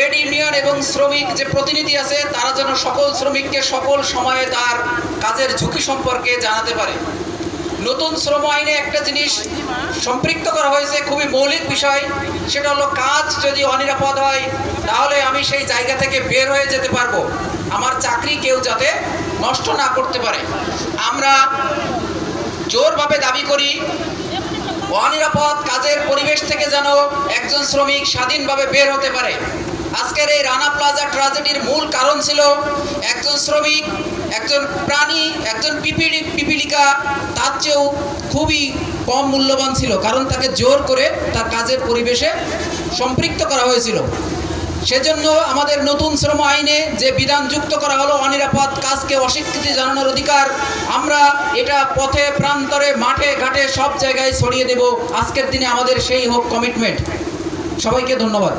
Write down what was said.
Trade union এবং শ্রমিক যে প্রতিনিধি আছে তারা যেন সকল শ্রমিককে সকল সময়ে তার কাজের ঝুঁকি সম্পর্কে জানাতে পারে। নতুন শ্রম আইনে একটা জিনিস সম্পৃক্ত করা হয়েছে, খুবই মৌলিক বিষয়, সেটা হলো কাজ যদি অনিরাপদ হয় তাহলে আমি সেই জায়গা থেকে বের হয়ে যেতে পারবো, আমার চাকরি কেউ যাতে নষ্ট না করতে পারে। আমরা জোরভাবে দাবি করি অনিরাপদ কাজের পরিবেশ থেকে যেন একজন শ্রমিক স্বাধীনভাবে বের হতে পারে। আজকের এই রানা প্লাজা ট্র্যাজেডির মূল কারণ ছিল একজন শ্রমিক, একজন প্রাণী, একজন পিপিলিকা তার চেয়েও খুবই কম মূল্যবান ছিল, কারণ তাকে জোর করে তার কাজের পরিবেশে সম্পৃক্ত করা হয়েছিল। সেজন্য আমাদের নতুন শ্রম আইনে যে বিধান যুক্ত করা হলো অনিরাপদ কাজকে অস্বীকৃতি জানানোর অধিকার, আমরা এটা পথে প্রান্তরে মাঠে ঘাটে সব জায়গায় ছড়িয়ে দেব। আজকের দিনে আমাদের সেই হোক কমিটমেন্ট। সবাইকে ধন্যবাদ।